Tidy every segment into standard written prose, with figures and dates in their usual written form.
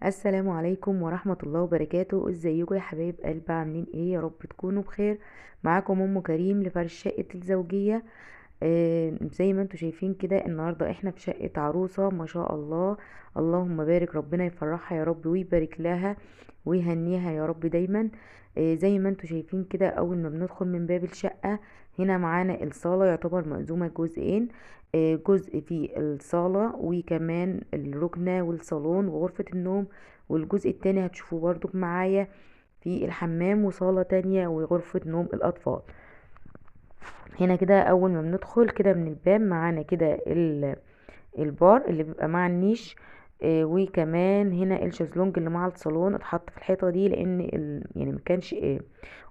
السلام عليكم ورحمة الله وبركاته. ازيكم يا حبايب قلب؟ عاملين ايه؟ يا رب تكونوا بخير. معاكم ام كريم لفرش شقة الزوجية. زي ما انتوا شايفين كده النهاردة احنا في شقة عروسة ما شاء الله. اللهم بارك، ربنا يفرحها يا رب ويبارك لها ويهنيها يا رب دايما. زي ما انتوا شايفين كده اول ما بندخل من باب الشقة هنا معانا الصالة، يعتبر مقسومة جزئين. جزء في الصالة وكمان الركنة والصالون وغرفة النوم، والجزء التاني هتشوفوه برضو معايا في الحمام وصالة تانية وغرفة نوم الأطفال. هنا كده أول ما بندخل كده من الباب معانا كده البار اللي بيبقى مع النيش. وكمان هنا الشезлونج اللي مع الصالون اتحط في الحيطة دي لأن يعني مكانش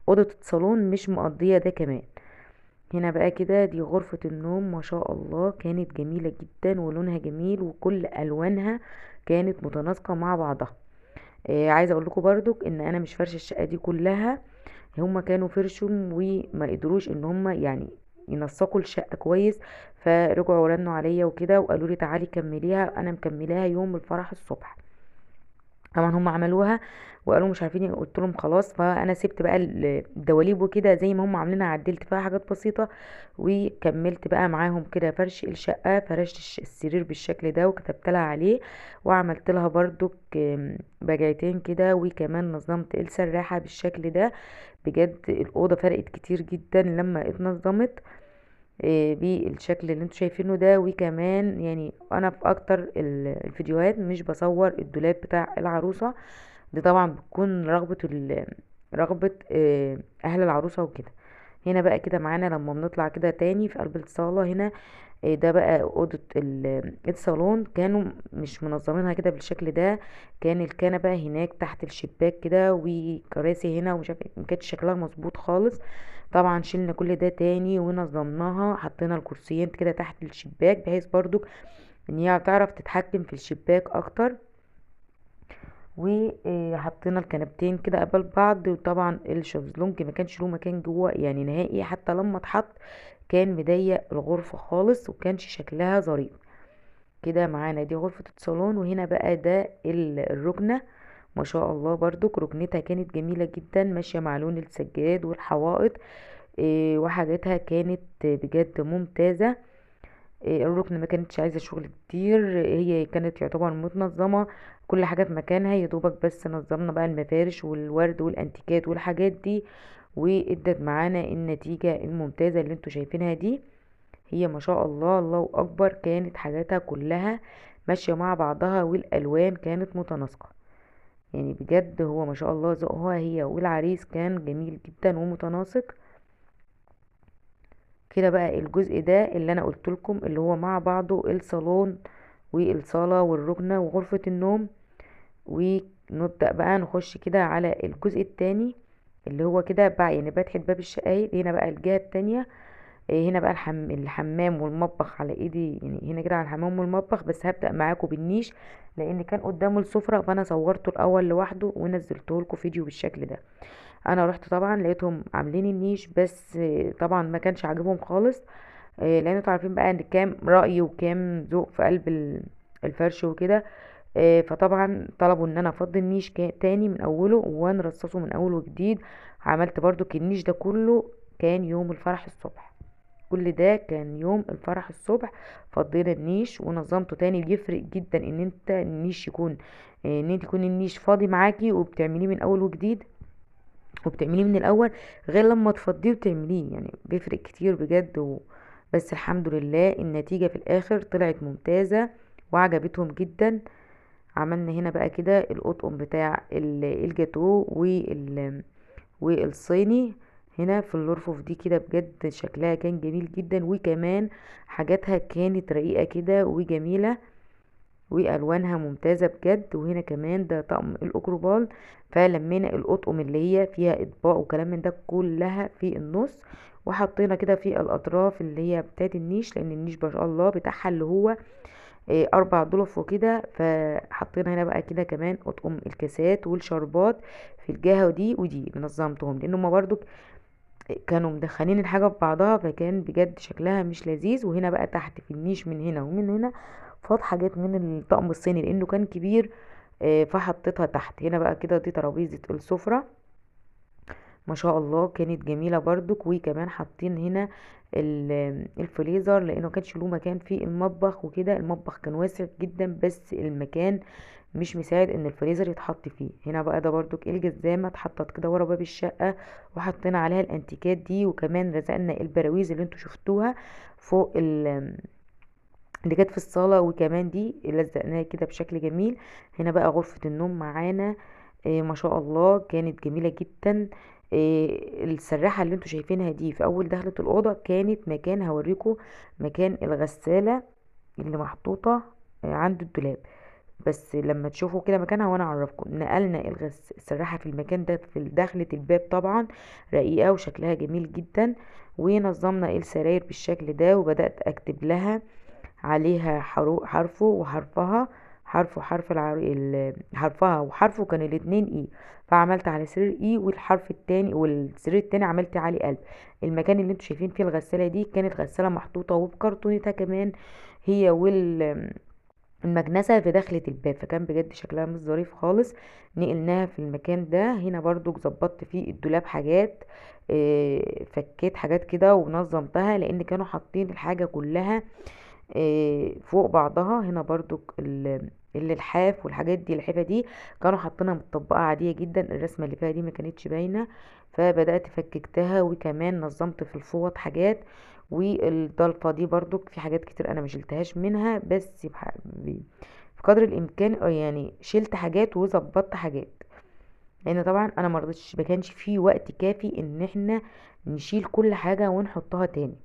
أوضة الصالون مش مقضية ده كمان. هنا بقى كده دي غرفة النوم ما شاء الله، كانت جميلة جدا ولونها جميل وكل ألوانها كانت متناسقة مع بعضها. عايزه اقول لكم برضو ان انا مش فرشه الشقه دي كلها، هما كانوا فرشهم وما قدروش ان هما يعني ينسقوا الشقه كويس، فرجعوا رنوا عليا وكده وقالوا لي تعالي كمليها. انا مكملاها يوم الفرح الصبح. طبعا هم عملوها وقالوا مش عارفين، قلت لهم خلاص. فانا سبت بقى الدواليب وكده زي ما هم عاملينها، عدلت فيها حاجات بسيطه وكملت بقى معاهم كده فرش الشقه. فرشت السرير بالشكل ده وكتبت لها عليه، وعملت لها برضو بجعتين كده، وكمان نظمت السراحه بالشكل ده. بجد الاوضه فرقت كتير جدا لما اتنظمت بالشكل اللي انتوا شايفينه ده. وكمان يعني انا في اكتر الفيديوهات مش بصور الدولاب بتاع العروسة، دي طبعا بتكون رغبة اهل العروسة وكده. هنا بقى كده معانا لما بنطلع كده تاني في قلب الصالة هنا، ده بقى أوضة الصالون. كانوا مش منظمينها كده بالشكل ده، كان الكنبة هناك تحت الشباك كده وكراسي هنا ومش عارفة مكانتش شكلها مظبوط خالص. طبعا شلنا كل ده تاني ونظمناها، حطينا الكرسيين كده تحت الشباك بحيث برضو ان هي تعرف تتحكم في الشباك اكتر. وحطينا الكنبتين كده قبل بعض، وطبعا الشезлونج ما كانش له مكان جوه يعني نهائي، حتى لما اتحط كان مضيق الغرفة خالص وكانش شكلها ظريف. كده معانا دي غرفة الصالون، وهنا بقى ده الركنة. ما شاء الله برضو ركنتها كانت جميلة جدا ماشية مع لون السجاد والحوائط. وحاجاتها كانت بجد ممتازة. الركن ما كانتش عايزة شغل كتير، هي كانت يعتبر متنظمة، كل حاجة في مكانها. يا دوبك بس نظمنا بقى المفارش والورد والانتيكات والحاجات دي، وادت معانا النتيجة الممتازة اللي انتوا شايفينها دي. هي ما شاء الله الله اكبر، كانت حاجاتها كلها ماشية مع بعضها والالوان كانت متناسقة. يعني بجد هو ما شاء الله ذوقها هي والعريس كان جميل جدا ومتناسق. كده بقى الجزء ده اللي انا قلت لكم اللي هو مع بعضه الصالون والصالة والركنة وغرفة النوم. ونبدأ بقى نخش كده على الجزء التاني اللي هو كده بقى يعني فتحة باب الشقايق. هنا بقى الجهة التانية، هنا بقى الحمام والمطبخ على ايدي، يعني هنا كده على الحمام والمطبخ. بس هبدأ معاكم بالنيش لان كان قدامه السفرة، فانا صورته الاول لوحده ونزلته لكم فيديو بالشكل ده. انا رحت طبعا لقيتهم عاملين النيش، بس طبعا ما كانش عاجبهم خالص. لان انتوا عارفين بقى ان كام رأي وكام ذوق في قلب الفرش وكده. فطبعا طلبوا ان انا افضي النيش تاني من اوله ونرصصه من اول وجديد. عملت برضو النيش ده كله كان يوم الفرح الصبح، كل ده كان يوم الفرح الصبح. فضينا النيش ونظمته تاني. بيفرق جدا ان انت النيش يكون ان انت يكون النيش فاضي معاكي وبتعمليه من اول وجديد وبتعمليه من الاول، غير لما تفضيه وتعمليه، يعني بيفرق كتير بجد بس الحمد لله النتيجة في الاخر طلعت ممتازة وعجبتهم جدا. عملنا هنا بقى كده القطقم بتاع الجاتو والصيني هنا في الرفوف دي كده. بجد شكلها كان جميل جدا، وكمان حاجاتها كانت رقيقة كده وجميلة والوانها ممتازه بجد. وهنا كمان ده طقم الاكروبال، فلمينا الاطقم اللي هي فيها اطباق وكلام من ده كلها في النص، وحطينا كده في الاطراف اللي هي بتاعت النيش، لان النيش ما شاء الله بتاعها اللي هو 4 ضلف وكده. فحطينا هنا بقى كده كمان اطقم الكاسات والشربات في الجهه دي ودي نظمتهم، لان هما برضو كانوا مدخلين الحاجة في بعضها، فكان بجد شكلها مش لذيذ. وهنا بقى تحت في النيش من هنا ومن هنا فاض حاجات من الطقم الصيني لانه كان كبير. فحطيتها تحت هنا بقى كده. دي ترابيزة السفرة ما شاء الله كانت جميلة برضك. وكمان حاطين هنا الفريزر لانه كانش له مكان في المطبخ وكده. المطبخ كان واسع جدا بس المكان مش مساعد ان الفريزر يتحط فيه. هنا بقى ده برضك الجزامة اتحطت كده ورا باب الشقة وحطينا عليها الانتيكات دي. وكمان رزقنا البراويز اللي انتوا شفتوها فوق اللي كانت في الصالة، وكمان دي لزقناها كده بشكل جميل. هنا بقى غرفة النوم معانا ما شاء الله كانت جميلة جدا. السراحة اللي انتوا شايفينها دي في اول دخلة الأوضة كانت مكان، هوريكم مكان الغسالة اللي محطوطة عند الدولاب. بس لما تشوفوا كده مكانها وانا اعرفكم. نقلنا السراحة في المكان ده في دخلة الباب طبعا، رقيقة وشكلها جميل جدا. ونظمنا السراير بالشكل ده وبدأت اكتب لها عليها حرفه وحرفها. حرفها وحرفه كان الاتنين اي. فعملت على سرير اي والحرف التاني والسرير التاني عملت عليه قلب. المكان اللي انتوا شايفين فيه الغسالة دي كانت غسالة محطوطة وبكرتونتها كمان هي المكنسة في دخلة الباب. فكان بجد شكلها مش ظريف خالص. نقلناها في المكان ده. هنا برضو ظبطت فيه الدولاب حاجات، فكيت حاجات كده ونظمتها لان كانوا حاطين الحاجة كلها فوق بعضها. هنا برضو اللحاف والحاجات دي، الحفة دي كانوا حاطينها متطبقة عادية جدا. الرسمة اللي فيها دي ما كانتش باينة، فبدأت فككتها. وكمان نظمت في الفوط حاجات. والضلفة دي برضو في حاجات كتير انا ما شلتهاش منها، بس في قدر الامكان يعني شلت حاجات وظبطت حاجات. لان طبعا انا مرضتش، ما كانش في وقت كافي ان احنا نشيل كل حاجة ونحطها تاني.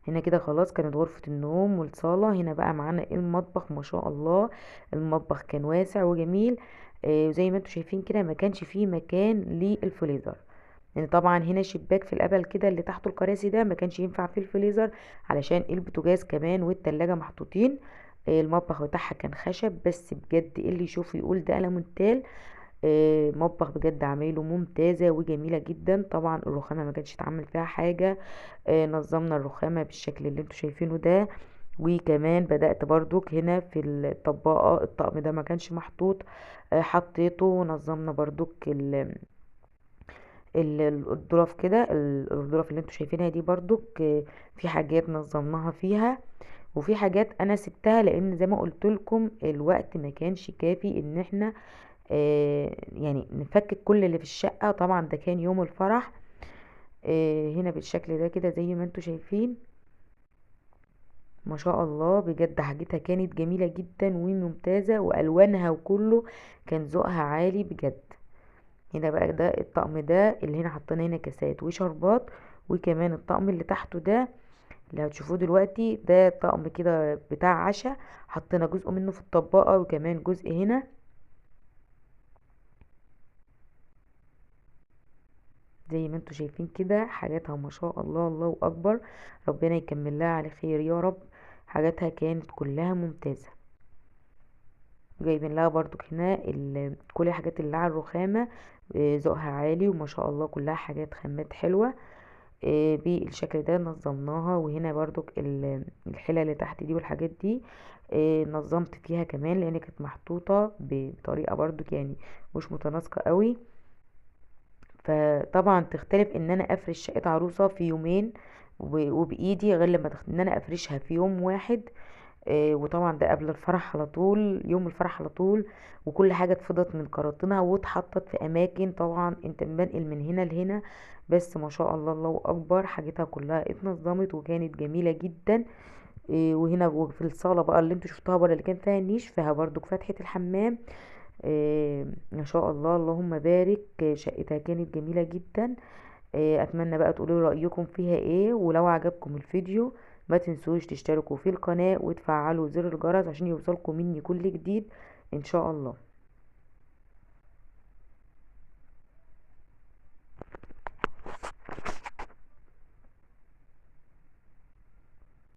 هنا كده خلاص كانت غرفة النوم والصالة. هنا بقى معانا المطبخ ما شاء الله. المطبخ كان واسع وجميل. وزي ما انتوا شايفين كده ما كانش فيه مكان للفريزر. يعني طبعا هنا شباك في القبل كده اللي تحته الكراسي ده ما كانش ينفع فيه الفريزر علشان البوتاجاز كمان والتلاجة محطوطين. المطبخ بتاعها كان خشب بس بجد اللي يشوف يقول ده ألمونتال. مطبخ بجد عمايله ممتازة وجميلة جدا. طبعا الرخامة ما كانش اتعمل فيها حاجة. نظمنا الرخامة بالشكل اللي انتوا شايفينه ده. وكمان بدأت برضك هنا في الطباقة الطقم ده ما كانش محطوط، حطيته. ونظمنا برضك الظرف كده. الظرف اللي انتوا شايفينها دي برضك في حاجات نظمناها فيها وفي حاجات انا سبتها لان زي ما قلت لكم الوقت ما كانش كافي ان احنا يعني نفكك كل اللي في الشقة. طبعا ده كان يوم الفرح. هنا بالشكل ده كده زي ما انتوا شايفين ما شاء الله. بجد حاجتها كانت جميلة جدا وممتازة والوانها وكله كان ذوقها عالي بجد. هنا بقى ده الطقم ده اللي هنا حطينا هنا كاسات وشربات. وكمان الطقم اللي تحته ده اللي هتشوفوه دلوقتي ده طقم كده بتاع عشاء. حطينا جزء منه في الطباقة وكمان جزء هنا زي ما انتوا شايفين كده. حاجاتها ما شاء الله الله اكبر. ربنا يكمل لها على خير يا رب. حاجاتها كانت كلها ممتازة. جايبين لها برضو هنا كل الحاجات اللي على الرخامة ذوقها عالي وما شاء الله كلها حاجات خامات حلوة. بالشكل ده نظمناها. وهنا برضو الحلة اللي تحت دي والحاجات دي نظمت فيها كمان لان كانت محطوطة بطريقة برضو يعني مش متناسقة قوي. فطبعا تختلف ان انا افرش شقة عروسة في يومين وبايدي غير لما ان انا افرشها في يوم واحد. وطبعا ده قبل الفرح على طول، يوم الفرح على طول. وكل حاجة اتفضت من كراتينها واتحطت في اماكن. طبعا انت بنقل من هنا لهنا بس ما شاء الله الله اكبر. حاجتها كلها اتنظمت وكانت جميلة جدا. وهنا في الصالة بقى اللي انتوا شفتوها بره اللي كان فيها النيش فيها برضو فتحة الحمام. ما شاء الله اللهم بارك. شقتها كانت جميلة جدا. اتمنى بقى تقولوا رأيكم فيها ايه. ولو عجبكم الفيديو ما تنسوش تشتركوا في القناة وتفعلوا زر الجرس عشان يوصلكم مني كل جديد ان شاء الله.